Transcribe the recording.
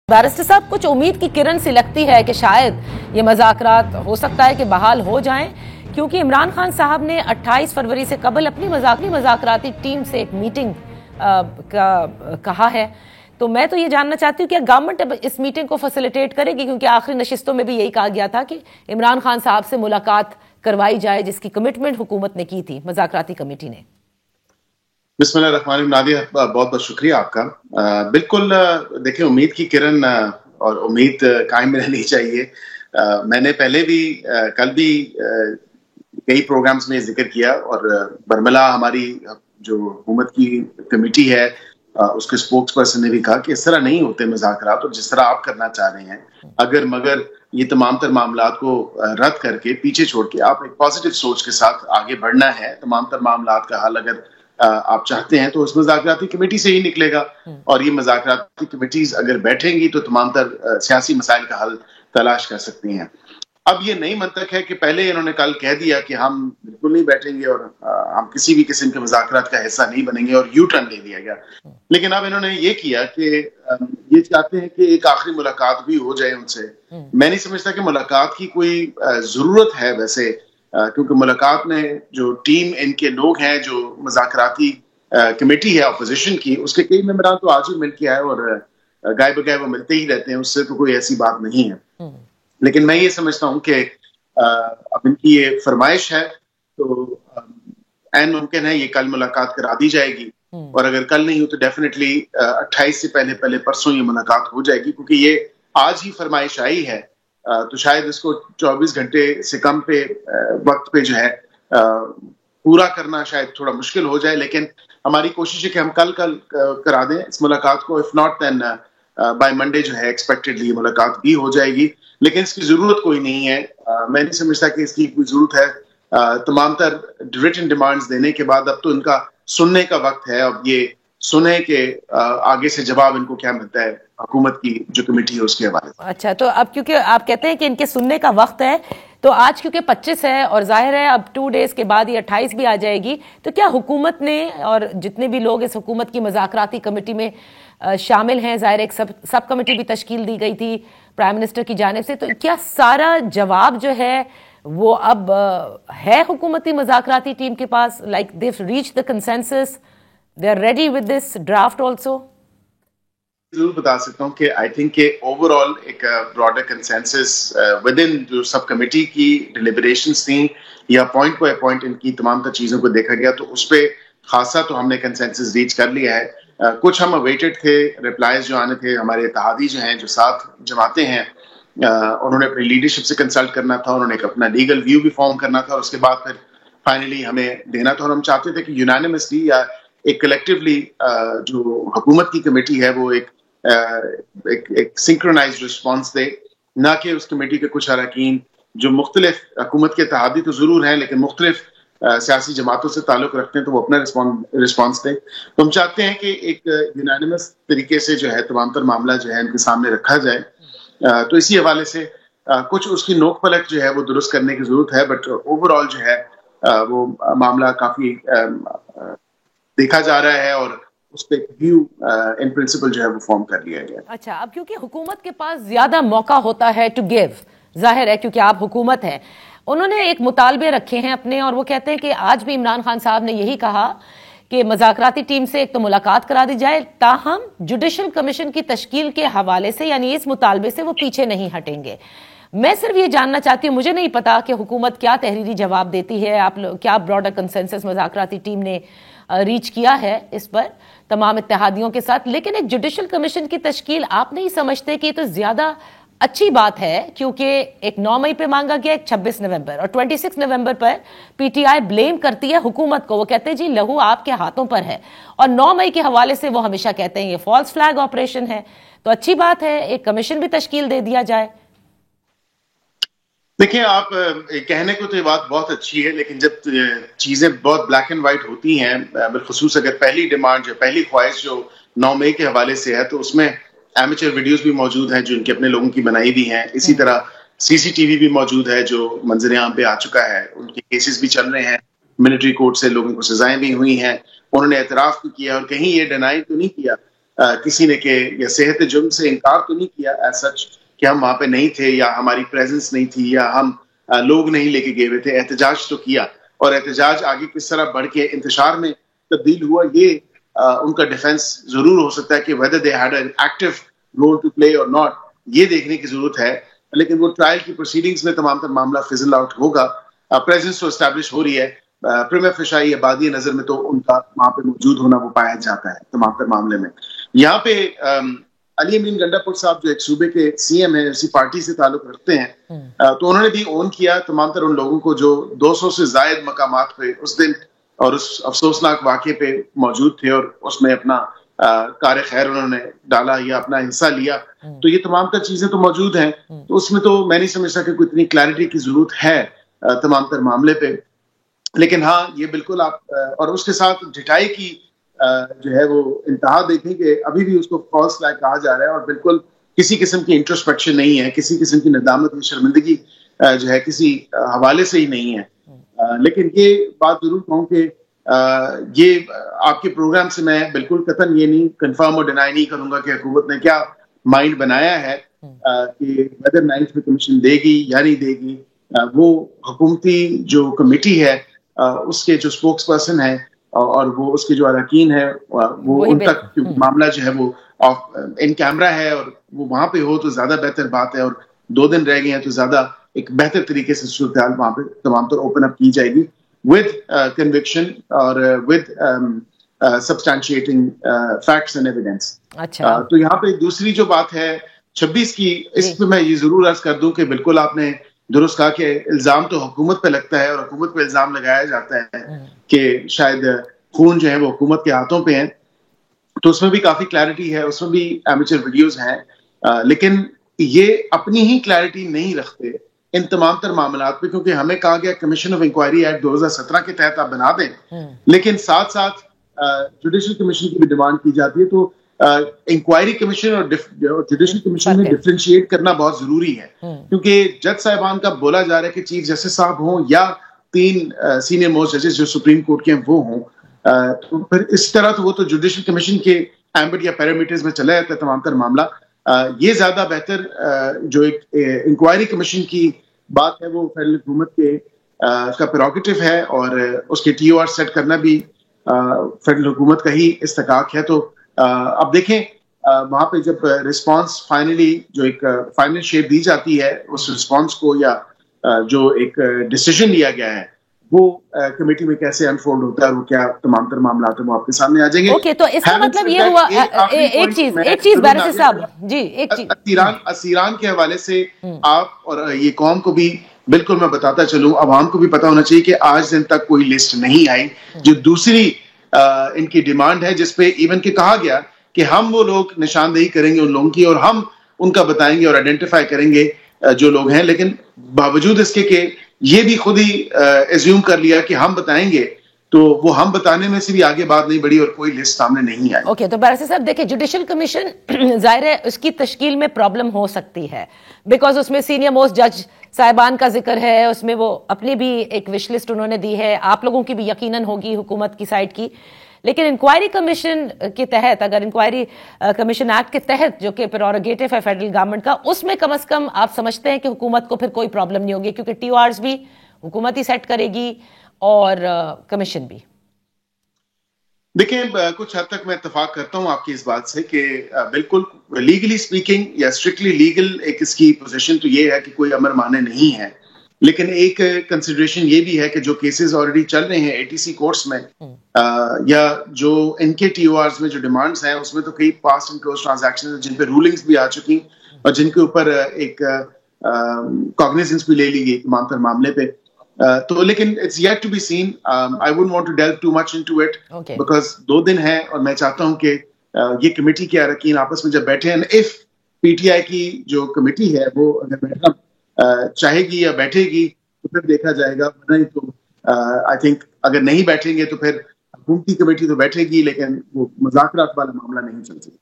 Barrister साहब, कुछ उम्मीद की किरण सी लगती है कि शायद ये मज़ाकरात हो सकता है कि बहाल हो जाएं, क्योंकि इमरान खान साहब ने 28 फरवरी से कबल अपनी मज़ाकराती टीम से एक मीटिंग कहा है। तो मैं तो ये जानना चाहती हूँ कि गवर्नमेंट इस मीटिंग को फैसिलिटेट करेगी, क्योंकि आखिरी नशिस्तों में भी यही कहा गया था कि इमरान खान साहब से मुलाकात करवाई जाए, जिसकी कमिटमेंट हुकूमत ने की थी, मज़ाकराती कमेटी ने। बिस्मिल्लाहिर्रहमानिर्रहीम। नादिया, बहुत बहुत शुक्रिया आपका। बिल्कुल, देखिए, उम्मीद की किरण और उम्मीद कायम रहनी चाहिए। मैंने पहले भी कल भी कई प्रोग्राम्स में जिक्र किया, और बरमला हमारी जो हुकूमत की कमेटी है उसके स्पोक्स पर्सन ने भी कहा कि इस तरह नहीं होते मुज़ाकरात, और जिस तरह आप करना चाह रहे हैं अगर मगर ये तमाम तर मामलात को रद्द करके पीछे छोड़ के आप एक पॉजिटिव सोच के साथ आगे बढ़ना है, तमाम तर मामलात का हल अगर आप चाहते हैं तो उस मज़ाकराती कमेटी से ही निकलेगा। और ये मज़ाकराती कमेटीज अगर बैठेंगी तो तमाम तर सियासी मसाइल का हल तलाश कर सकती हैं। अब ये नई मंतक है कि पहले इन्होंने कल कह दिया कि हम बिल्कुल नहीं बैठेंगे और हम किसी भी किस्म के मज़ाकरात का हिस्सा नहीं बनेंगे, और यू टर्न ले लिया गया। लेकिन अब इन्होंने ये किया कि ये चाहते हैं कि एक आखिरी मुलाकात भी हो जाए उनसे। मैं नहीं समझता कि मुलाकात की कोई जरूरत है वैसे, क्योंकि मुलाकात में जो टीम इनके लोग हैं, जो मज़ाकराती कमेटी है अपोजिशन की, उसके कई मेंबरान तो आज ही मिल के आए और गाय बगाए वो मिलते ही रहते हैं, उससे तो कोई ऐसी बात नहीं है। लेकिन मैं ये समझता हूँ कि अब इनकी ये फरमाइश है तो ऐन मुमकिन है ये कल मुलाकात करा दी जाएगी, और अगर कल नहीं हो तो डेफिनेटली 28 से पहले परसों ये मुलाकात हो जाएगी, क्योंकि ये आज ही फरमाइश आई है। तो शायद इसको 24 घंटे से कम पे वक्त पे जो है पूरा करना शायद थोड़ा मुश्किल हो जाए। लेकिन हमारी कोशिश है कि हम कल करा दें इस मुलाकात को। If not then by Monday जो है एक्सपेक्टेडली ये मुलाकात भी हो जाएगी, लेकिन इसकी जरूरत कोई नहीं है। मैं नहीं समझता कि इसकी कोई जरूरत है। तमाम तर रिटन डिमांड्स देने के बाद अब तो इनका सुनने का वक्त है। अब ये सुने के आगे से जवाब इनको क्या मिलता है हुकूमत की जो कमेटी है उसके हवाले से। अच्छा, तो अब क्योंकि आप कहते हैं कि इनके सुनने का वक्त है, तो आज क्योंकि 25 है और जाहिर है अब 2 डेज के बाद ये 28 भी आ जाएगी, तो क्या हुकूमत ने और जितने भी लोग इस हुकूमत की मज़ाकराती कमेटी में शामिल हैं, जाहिर एक सब कमेटी भी तश्कील दी गई थी प्राइम मिनिस्टर की जानिब से, तो क्या सारा जवाब जो है वो अब है हुकूमती मज़ाकराती टीम के पास? Like they reach the consensus, they are ready with this draft also? जरूर बता सकता हूँ कि आई थिंक के ओवरऑल एक ब्रॉडर कंसेंसस विद इन जो सब कमेटी की डिलिबरेशंस थी या पॉइंट बाय पॉइंट इनकी तमाम तर चीज़ों को देखा गया, तो उस पर खासा तो हमने कंसेंसस रीच कर लिया है। कुछ हम अवेटेड थे रिप्लाईज जो आने थे। हमारे इत्तेहादी जो हैं, जो साथ जमाते हैं, उन्होंने अपनी लीडरशिप से कंसल्ट करना था, उन्होंने एक अपना लीगल व्यू भी फॉर्म करना था, और उसके बाद फिर फाइनली हमें देना था। और हम चाहते थे कि यूनानिमसली या एक कलेक्टिवली जो हुकूमत की कमेटी है वो एक सिंक्रोनाइज्ड रिस्पॉन्स दे, ना कि उस कमेटी के कुछ अरकान जो मुख्तलिफ हुकूमत के इत्तेहादी तो जरूर हैं लेकिन मुख्तलिफ सियासी जमातों से ताल्लुक रखते हैं, तो वो अपना रिस्पॉन्स दें। तो हम चाहते हैं कि एक यूनानिमस तरीके से जो है तमाम तर मामला जो है उनके सामने रखा जाए। तो इसी हवाले से कुछ उसकी नोक पलट जो है वो दुरुस्त करने की जरूरत है, बट ओवरऑल जो है वो मामला काफी देखा जा रहा है और उस पर व्यू इन प्रिंसिपल जो है वो फॉर्म कर लिया गया। अच्छा, अब क्योंकि हुकूमत के पास ज्यादा मौका होता है टू गिव, जाहिर है क्योंकि आप हुकूमत है, उन्होंने एक मुतालबे रखे हैं अपने, और वो कहते हैं कि आज भी इमरान खान साहब ने यही कहा कि मज़ाकराती टीम से एक तो मुलाकात करा दी जाए, ताहम जुडिशल कमीशन की तश्कील के हवाले से, यानी इस मुतालबे से वो पीछे नहीं हटेंगे। मैं सिर्फ ये जानना चाहती हूँ, मुझे नहीं पता कि हुकूमत क्या तहरीरी जवाब देती है, आप लोग क्या ब्रॉडर कंसेंसस मज़ाकराती टीम ने रीच किया है इस पर तमाम इत्तेहादियों के साथ, लेकिन एक जुडिशल कमीशन की तश्कील आप नहीं समझते कि तो ज्यादा अच्छी बात है? क्योंकि एक 9 मई पे मांगा गया, एक 26 नवंबर और 26 नवंबर पर पीटीआई ब्लेम करती है हुकूमत को। वो कहते हैं जी लहू आपके हाथों पर है, और 9 मई के हवाले से वो हमेशा कहते हैं ये फॉल्स फ्लैग ऑपरेशन है। तो अच्छी बात है एक कमीशन भी तश्कील दे दिया जाए। देखिए, आप कहने को तो ये बात बहुत अच्छी है, लेकिन जब चीजें बहुत ब्लैक एंड व्हाइट होती हैं, बिलखुसूस अगर पहली डिमांड जो पहली ख्वाहिश जो 9 मई के हवाले से है, तो उसमें एमेचर वीडियोस भी मौजूद हैं जो इनके अपने लोगों की बनाई भी हैं। इसी तरह सीसीटीवी भी मौजूद है जो मंजर आम पे आ चुका है, उनके केसेस भी चल रहे हैं, मिलिट्री कोर्ट से लोगों को सजाएं भी हुई हैं, उन्होंने एतराफ भी किया और कहीं ये डिनाई तो नहीं किया کسی نے کہ یا صحت جرم سے انکار تو نہیں کیا ایز سچ کہ ہم وہاں پہ نہیں تھے یا ہماری پریزنس نہیں تھی یا ہم لوگ نہیں لے کے گئے ہوئے تھے. احتجاج تو کیا, اور احتجاج آگے کس طرح بڑھ کے انتشار میں تبدیل ہوا, یہ ان کا ڈیفenس ضرور ہو سکتا ہے کہ whether they had an active role to play or not, یہ دیکھنے کی ضرورت ہے. لیکن وہ ٹرائل کی پروسیڈنگز میں تمام تر معاملہ فزل آؤٹ ہوگا. پریزنس تو اسٹیبلش ہو رہی ہے, پریما فیشائی عبادی نظر میں تو ان کا وہاں پہ موجود ہونا وہ پایا جاتا ہے تمام تر معاملے میں. یہاں پہ علی امین گنڈا پور صاحب جو ایک صوبے کے سی ایم ہیں, اسی پارٹی سے تعلق رکھتے ہیں, تو انہوں نے بھی اون کیا تمام تر ان لوگوں کو جو 200 سے زائد مقامات پہ اس دن اور اس افسوسناک واقعے پہ موجود تھے اور اس میں اپنا کار خیر انہوں نے ڈالا یا اپنا حصہ لیا. تو یہ تمام تر چیزیں تو موجود ہیں, تو اس میں تو میں نہیں سمجھتا کہ کوئی اتنی کلیئرٹی کی ضرورت ہے تمام تر معاملے پہ. لیکن ہاں یہ بالکل آپ اور اس کے ساتھ ڈٹائی کی جو ہے وہ انتہا دیکھیں کہ ابھی بھی اس کو فالس فلیگ کہا جا رہا ہے اور بالکل کسی قسم کی انٹروسپیکشن نہیں ہے, کسی قسم کی ندامت یا شرمندگی جو ہے کسی حوالے سے ہی نہیں ہے. لیکن یہ بات ضرور کہوں کہ یہ آپ کے پروگرام سے میں بالکل قطعاً یہ نہیں کنفرم اور ڈینائی نہیں کروں گا کہ حکومت نے کیا مائنڈ بنایا ہے کہ ویدر 9th میں کمیشن دے گی یا نہیں دے گی. وہ حکومتی جو کمیٹی ہے اس کے جو اسپوکس پرسن ہے اور وہ اس کے جو اراکین ہے وہ ان تک معاملہ جو ہے وہ ان کیمرہ ہے اور وہ وہاں پہ ہو تو زیادہ بہتر بات ہے. اور 2 دن رہ گئے ہیں تو زیادہ ایک بہتر طریقے سے صورتحال وہاں پہ تمام طور اوپن اپ کی جائے گی ود کنوکشن اور ود سبسٹانشیٹنگ فیکٹس اینڈ ایویڈنس. تو یہاں پہ دوسری جو بات ہے 26 کی, اس پہ میں یہ ضرور عرض کر دوں کہ بالکل آپ نے درست کہا کہ الزام تو حکومت پہ لگتا ہے اور حکومت پہ الزام لگایا جاتا ہے کہ شاید خون جو ہے وہ حکومت کے ہاتھوں پہ ہیں. تو اس میں بھی کافی کلیئرٹی ہے, اس میں بھی ایمیچر ویڈیوز ہیں, لیکن یہ اپنی ہی کلیئرٹی نہیں رکھتے ان تمام تر معاملات پہ, کیونکہ ہمیں کہا گیا کمیشن آف انکوائری ایکٹ 2017 کے تحت آپ بنا دیں, لیکن ساتھ ساتھ جوڈیشل کمیشن کی بھی ڈیمانڈ کی جاتی ہے. تو انکوائری کمیشن اور جوڈیشل کمیشن میں ڈفرینشیٹ کرنا بہت ضروری ہے, کیونکہ جج صاحبان کا بولا جا رہا ہے کہ چیف جسٹس صاحب ہوں یا 3 سینئر موسٹ ججز جو سپریم کورٹ کے ہیں وہ ہوں, تو پھر اس طرح تو وہ تو جوڈیشل کمیشن کے ایمبٹ یا پیرامیٹرز میں چلا جاتا ہے تمام تر معاملہ. یہ زیادہ بہتر جو ایک انکوائری کمیشن کی بات ہے وہ فیڈرل حکومت کے کا پریروگیٹو ہے اور اس کے ٹی او آر سیٹ کرنا بھی فیڈرل حکومت کا ہی استحقاق ہے. تو اب دیکھیں وہاں پہ جب رسپانس فائنلی جو ایک فائنل شیپ دی جاتی ہے اس رسپانس کو یا جو ایک ڈیسیژن لیا گیا ہے وہ کمیٹی میں کیسے انفولڈ ہوتا ہے اور وہ کیا تمام تر معاملات ہیں وہ آپ کے سامنے آ جائیں گے. اوکے, تو اس کا مطلب یہ ہوا ایک چیز بیرسٹر صاحب جی ایک چیز اسیران کے حوالے سے آپ اور یہ قوم کو بھی بالکل میں بتاتا چلوں, عوام کو بھی پتا ہونا چاہیے کہ آج دن تک کوئی لسٹ نہیں آئی جو دوسری ان کی ڈیمانڈ ہے جس پہ ایون کہ کہا گیا کہ ہم وہ لوگ نشاندہی کریں گے ان لوگوں کی اور ہم ان کا بتائیں گے اور آئیڈینٹیفائی کریں گے جو لوگ ہیں. لیکن باوجود اس کے کہ یہ بھی خود ہی ایزیوم کر لیا کہ ہم بتائیں گے, تو وہ ہم بتانے میں سے بھی آگے بات نہیں بڑھی اور کوئی لسٹ سامنے نہیں آئی. اوکے, تو بیرسٹر صاحب دیکھیں جوڈیشل کمیشن ظاہر ہے اس کی تشکیل میں پرابلم ہو سکتی ہے بیکاز اس میں سینئر موسٹ جج صاحبان کا ذکر ہے, اس میں وہ اپنی بھی ایک وش لسٹ انہوں نے دی ہے, آپ لوگوں کی بھی یقیناً ہوگی حکومت کی سائڈ کی. لیکن انکوائری کمیشن کے تحت, اگر انکوائری کمیشن ایکٹ کے تحت جو کہ پریروگیٹو ہے فیڈرل گورنمنٹ کا, اس میں کم از کم آپ سمجھتے ہیں کہ حکومت کو پھر کوئی پرابلم نہیں ہوگی کیونکہ ٹی او آرز بھی حکومت ہی سیٹ کرے گی اور کمیشن بھی. دیکھیں کچھ حد تک میں اتفاق کرتا ہوں آپ کی اس بات سے کہ بالکل لیگلی اسپیکنگ یا اسٹرکٹلی لیگل ایک اس کی پوزیشن تو یہ ہے کہ کوئی امر مانے نہیں ہے, لیکن ایک کنسیڈریشن یہ بھی ہے کہ جو کیسز آلریڈی چل رہے ہیں ATC کورٹس میں یا جو ان کے ٹی او آرز میں جو ڈیمانڈز ہیں اس میں تو کئی پاسٹ اینڈ کلوز ٹرانزیکشن جن پہ رولنگز بھی آ چکی اور جن کے اوپر ایک کاگنیزنس بھی لے لی گئی تمام تر معاملے پہ. تو لیکن it's yet to be seen, I wouldn't want to delve too much into it because 2 دن ہے اور میں چاہتا ہوں کہ یہ کمیٹی کے اراکین آپس میں جب بیٹھے ہیں, اف PTI کی جو کمیٹی ہے وہ اگر بیٹھنا چاہے گی یا بیٹھے گی تو پھر دیکھا جائے گا, نہیں تو آئی تھنک اگر نہیں بیٹھیں گے تو پھر حکومتی کمیٹی تو بیٹھے گی لیکن وہ مذاکرات والا معاملہ نہیں چل سکتا.